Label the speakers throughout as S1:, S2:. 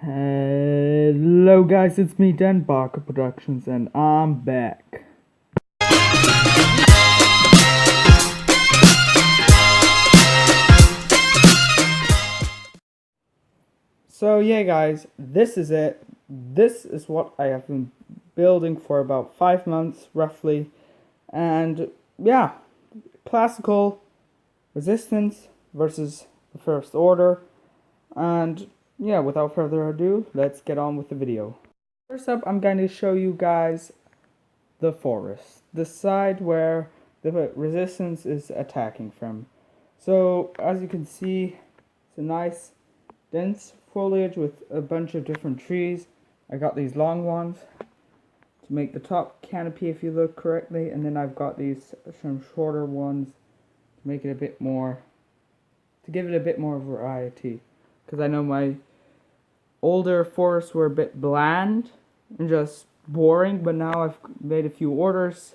S1: Hello guys, it's me Dan Barker Productions and I'm back. So yeah guys, this is it. This is what I have been building for about 5 months roughly. And yeah, classical resistance versus the first order. And yeah, without further ado, let's get on with the video. First up, I'm going to show you guys the forest, the side where the resistance is attacking from. So as you can see, it's a nice dense foliage with a bunch of different trees. I got these long ones to make the top canopy if you look correctly, and then I've got these some shorter ones to make it a bit more, to give it a bit more variety, because I know my older forests were a bit bland and just boring, but now I've made a few orders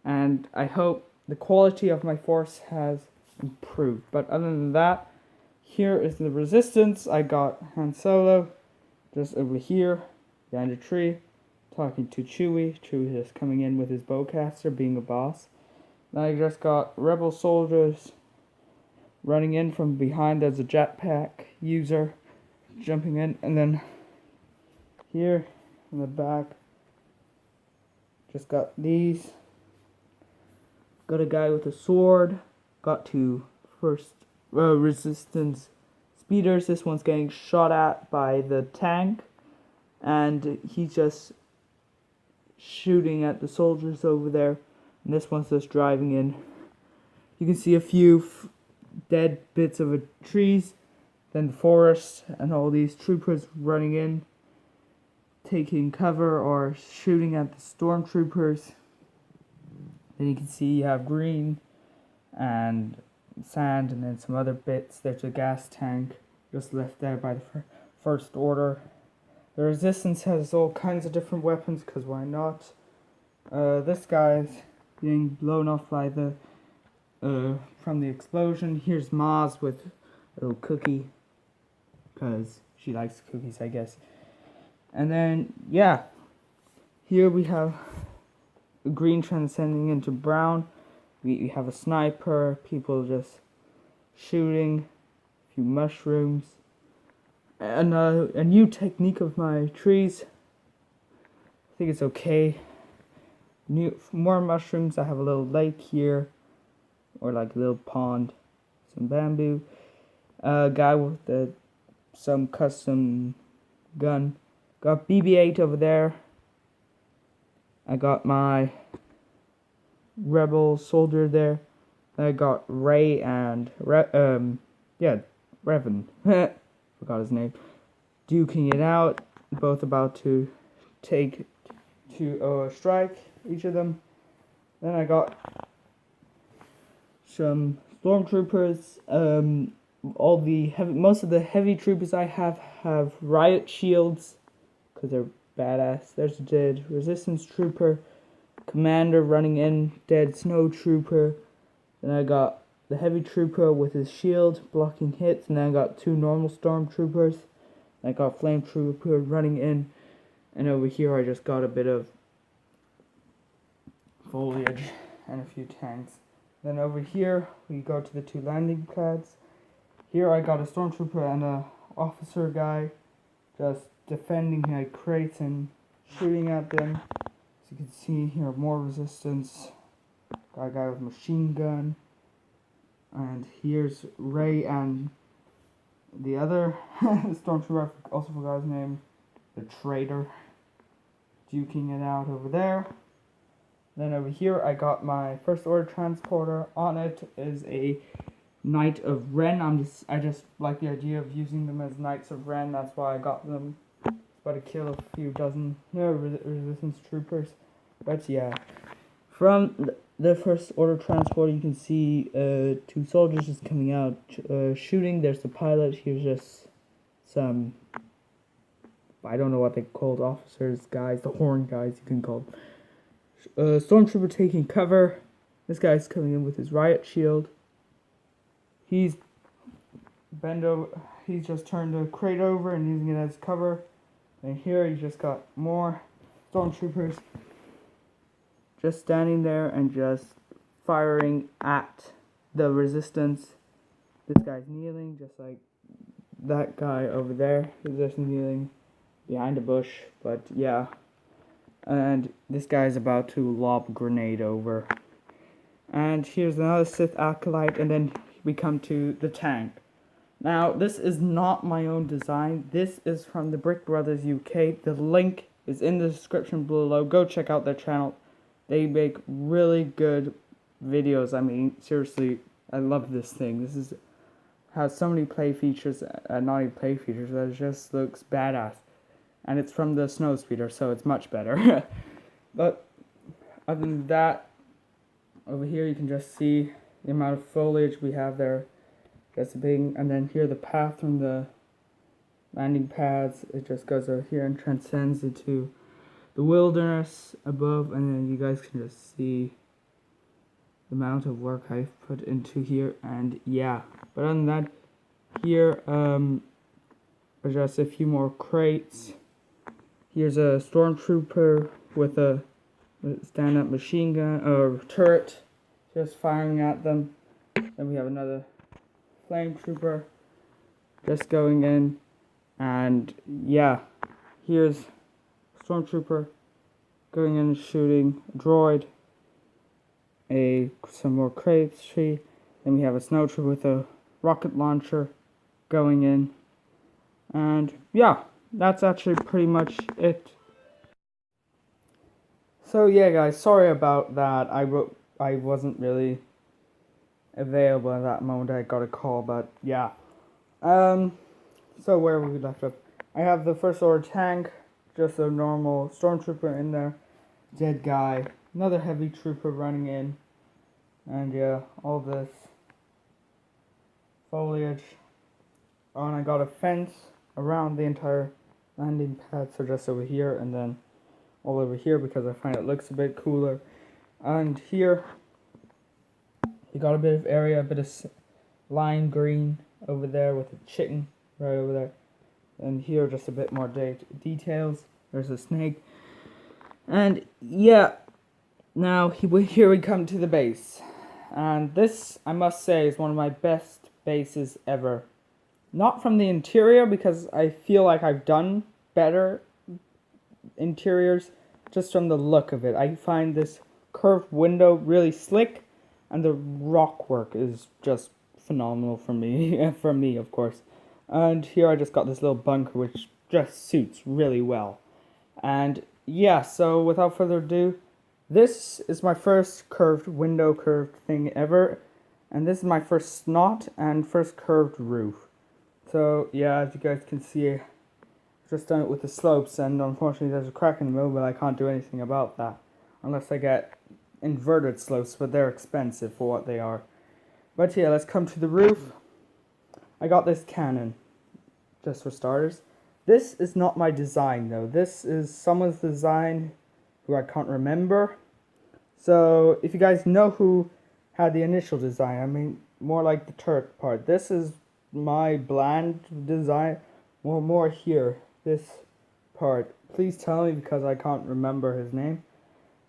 S1: and I hope the quality of my forest has improved. But other than that, here is the resistance. I got Han Solo just over here behind a tree talking to Chewie. Chewie just coming in with his bowcaster, being a boss. Then I just got rebel soldiers running in from behind as a jetpack user, jumping in, and then here in the back just got these. Got a guy with a sword. Got two first resistance speeders. This one's getting shot at by the tank, and he's just shooting at the soldiers over there. And this one's just driving in. You can see a few dead bits of trees, then the forest, and all these troopers running in, taking cover or shooting at the stormtroopers. Then you can see you have green and sand, and then some other bits. There's a gas tank just left there by the first order. The resistance has all kinds of different weapons, because why not? This guy's being blown off by the from the explosion. Here's Maz with a little cookie, because she likes cookies, I guess. And then yeah, here we have green transcending into brown. We have a sniper, people just shooting, a few mushrooms, and a new technique of my trees. I think it's okay. More mushrooms. I have a little lake here, or like a little pond, some bamboo. A guy with some custom gun. Got BB-8 over there. I got my rebel soldier there. I got Ray and Revan. Forgot his name. Duking it out. Both about to strike each of them. Then I got some stormtroopers. Most of the heavy troopers I have riot shields, because they're badass. There's a dead resistance trooper, commander running in, dead snow trooper. Then I got the heavy trooper with his shield blocking hits, and then I got two normal stormtroopers. I got flame trooper running in, and over here I just got a bit of foliage and a few tanks. Then over here we go to the two landing pads. Here I got a stormtrooper and a officer guy just defending crates and shooting at them. As you can see here, more resistance. Got a guy with a machine gun. And here's Ray and the other stormtrooper, I also forgot his name, the traitor, duking it out over there. Then over here I got my first order transporter. On it is a Knight of Ren. I just like the idea of using them as Knights of Ren. That's why I got them. About to kill a few dozen resistance troopers. But yeah, from the first order transport, you can see two soldiers just coming out shooting. There's the pilot. Here's just some, I don't know what they called, officers, guys, the horn guys you can call them. Stormtrooper taking cover. This guy's coming in with his riot shield. He's he's just turned the crate over and using it as cover. And here you just got more stormtroopers just standing there and just firing at the resistance. This guy's kneeling just like that guy over there is just kneeling behind a bush, but yeah. And this guy's about to lob a grenade over. And here's another Sith Acolyte, and then we come to the tank. Now, this is not my own design. This is from the Brick Brothers UK. The link is in the description below. Go check out their channel. They make really good videos. I mean, seriously, I love this thing. This has so many play features, not even play features, that it just looks badass. And it's from the Snowspeeder, so it's much better. But other than that, over here you can just see the amount of foliage we have there. Just being, and then here the path from the landing pads, it just goes over here and transcends into the wilderness above, and then you guys can just see the amount of work I've put into here. And yeah, but other than that, here are just a few more crates. Here's a stormtrooper with a stand-up machine gun or turret just firing at them. Then we have another flame trooper just going in, and yeah, here's stormtrooper going in and shooting a droid, some more crates tree. Then we have a snow trooper with a rocket launcher going in, and yeah, that's actually pretty much it. So yeah guys, sorry about that. I wasn't really available at that moment. I got a call, but yeah. So where we left up, I have the First Order tank, just a normal stormtrooper in there, dead guy, another heavy trooper running in, and yeah, all this foliage. Oh, and I got a fence around the entire landing pad, so just over here and then all over here because I find it looks a bit cooler. And here you got a bit of area, a bit of lime green over there with a chicken right over there. And here just a bit more details. There's a snake. And yeah, now here we come to the base. And this, I must say, is one of my best bases ever. Not from the interior, because I feel like I've done better interiors, just from the look of it. I find this curved window really slick, and the rock work is just phenomenal for me, for me of course. And here I just got this little bunker which just suits really well. And yeah, so without further ado, this is my first curved thing ever, and this is my first snot and first curved roof. So yeah, as you guys can see, I've just done it with the slopes, and unfortunately there's a crack in the middle, but I can't do anything about that unless I get inverted slopes, but they're expensive for what they are. But yeah, let's come to the roof. I got this cannon, just for starters. This is not my design though. This is someone's design who I can't remember. So if you guys know who had the initial design, I mean more like the turret part. This is my bland design. More here, this part. Please tell me because I can't remember his name.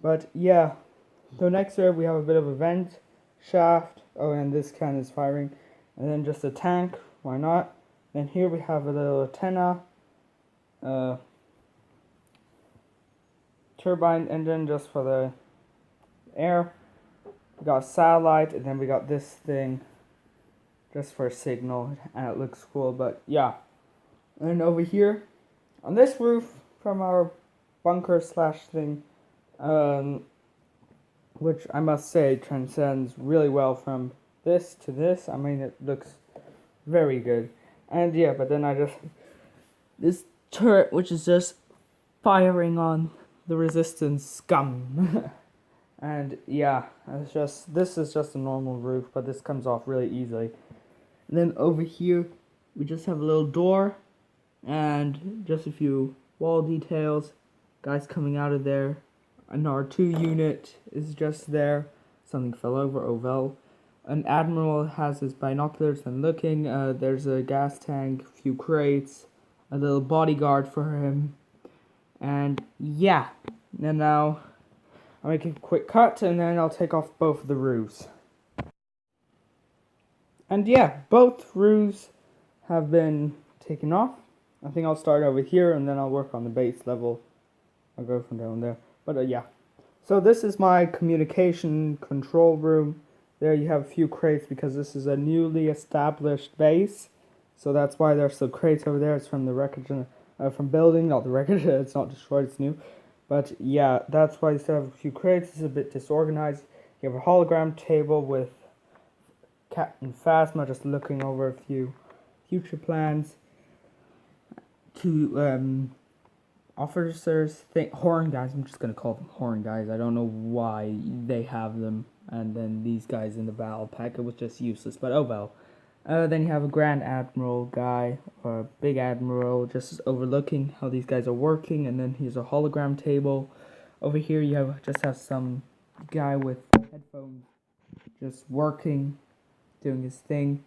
S1: But yeah, so next here we have a bit of a vent shaft. Oh, and this cannon is firing. And then just a tank, why not? Then here we have a little antenna, turbine engine just for the air. We got a satellite, and then we got this thing just for a signal, and it looks cool. But yeah, and over here on this roof from our bunker slash thing, which I must say transcends really well from this to this. I mean, it looks very good. And yeah, but then this turret which is just firing on the resistance scum. And yeah, this is just a normal roof, but this comes off really easily. And then over here we just have a little door and just a few wall details, guys coming out of there. An R2 unit is just there. Something fell over, oh well. An admiral has his binoculars and looking. There's a gas tank, a few crates, a little bodyguard for him, and yeah. And now I'll make a quick cut, and then I'll take off both of the roofs. And yeah, both roofs have been taken off. I think I'll start over here, and then I'll work on the base level. I'll go from down there. But yeah. So this is my communication control room. There you have a few crates because this is a newly established base. So that's why there's some crates over there. It's from the wreckage, from building, not the wreckage. It's not destroyed, it's new. But yeah, that's why you still have a few crates. It's a bit disorganized. You have a hologram table with Captain Phasma just looking over a few future plans. Two officers, horn guys. I'm just gonna call them horn guys. I don't know why they have them. And then these guys in the battle pack. It was just useless, but oh well. Then you have a Grand Admiral guy, or a Big Admiral, just overlooking how these guys are working. And then here's a hologram table. Over here you have some guy with headphones just working, doing his thing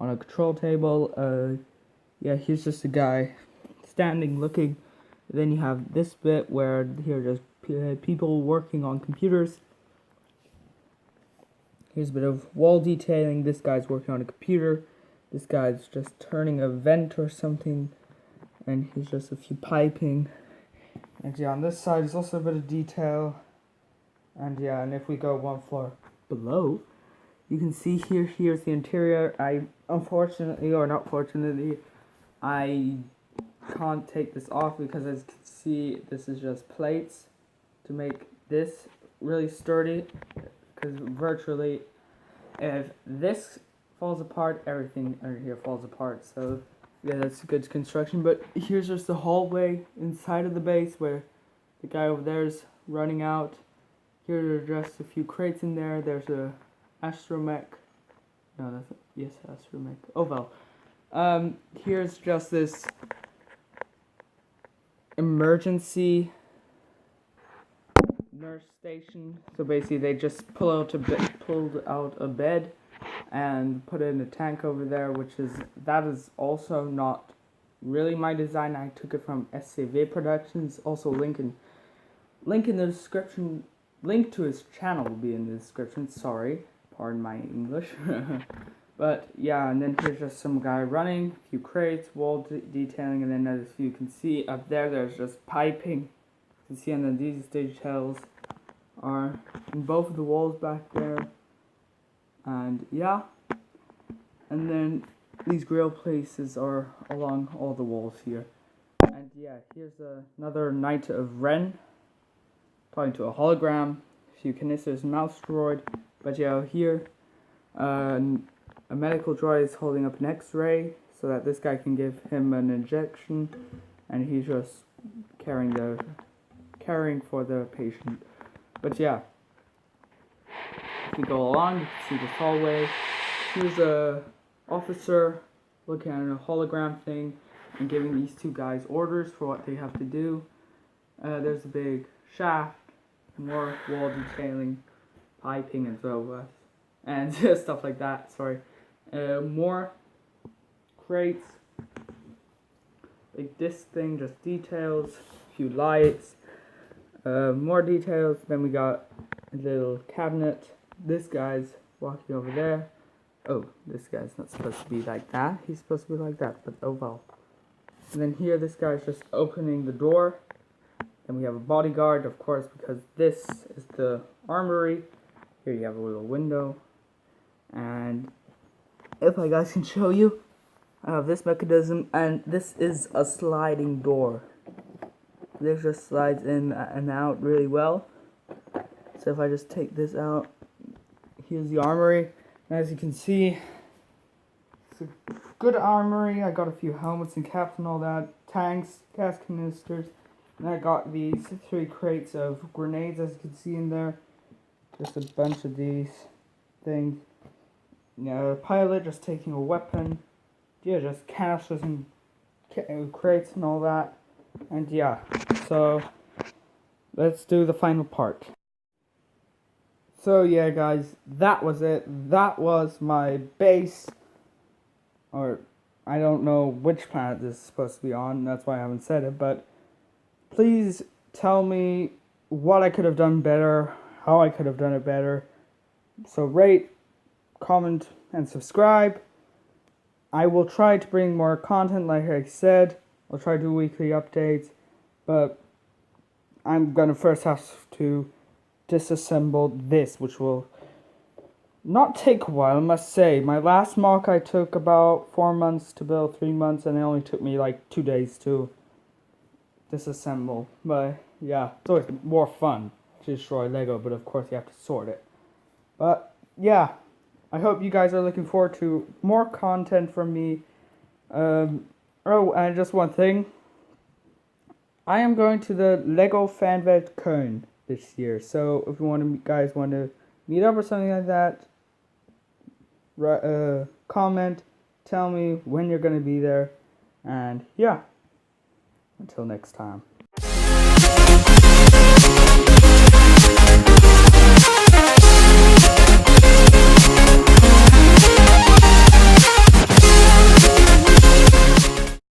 S1: on a control table. Yeah, here's just a guy standing looking. Then you have this bit where here are just people working on computers. Here's a bit of wall detailing. This guy's working on a computer. This guy's just turning a vent or something. And here's just a few piping. And yeah, on this side is also a bit of detail. And yeah, and if we go one floor below, you can see here's the interior. I, unfortunately, or not fortunately, I can't take this off because as you can see, this is just plates to make this really sturdy. Because virtually, if this falls apart, everything under here falls apart. So yeah, that's a good construction. But here's just the hallway inside of the base where the guy over there is running out. Here are just a few crates in there. There's a astromech. No, that's yes, astromech. Oh well. Here's just this emergency nurse station. So basically they just pulled out a bed and put in a tank over there, that is also not really my design. I took it from SCV Productions. Also link in the description. Link to his channel will be in the description. Sorry, pardon my English. But yeah, and then here's just some guy running, a few crates, wall detailing, and then as you can see up there, there's just piping. You can see, and then these details are in both of the walls back there. And yeah, and then these grill places are along all the walls here. And yeah, here's another Knight of Ren talking to a hologram, a few canisters, mouse droid. But yeah, here a medical droid is holding up an X-ray so that this guy can give him an injection, and he's just caring for the patient. But yeah, if we go along, you can see this hallway. Here's a officer looking at a hologram thing and giving these two guys orders for what they have to do. There's a big shaft, more wall detailing, piping, and so and stuff like that. Sorry, more crates. Like this thing, just details, a few lights. More details. Then we got a little cabinet. This guy's walking over there. Oh, this guy's not supposed to be like that. He's supposed to be like that, but oh well. And then here, this guy's just opening the door. Then we have a bodyguard, of course, because this is the armory. Here you have a little window. And if I guys can show you, I have this mechanism, and this is a sliding door. This just slides in and out really well. So if I just take this out, here's the armory. And as you can see, it's a good armory. I got a few helmets and caps and all that, tanks, gas canisters, and I got these 3 crates of grenades, as you can see in there. Just a bunch of these things. A pilot just taking a weapon. Yeah, just canisters and crates and all that. And yeah, so let's do the final part. So yeah, guys, that was it. That was my base, or I don't know which planet this is supposed to be on. That's why I haven't said it. But please tell me what I could have done better, how I could have done it better. So rate, comment, and subscribe. I will try to bring more content, like I said. I'll try to do weekly updates, but I'm gonna first have to disassemble this, which will not take a while, I must say. My last mock I took about 4 months to build, 3 months, and it only took me like 2 days to disassemble. But yeah, it's always more fun to destroy Lego, but of course you have to sort it. But yeah, I hope you guys are looking forward to more content from me. Oh, and just one thing. I am going to the Lego FanFest Köln this year, so if you guys want to meet up or something like that, comment, tell me when you're going to be there, and yeah, until next time.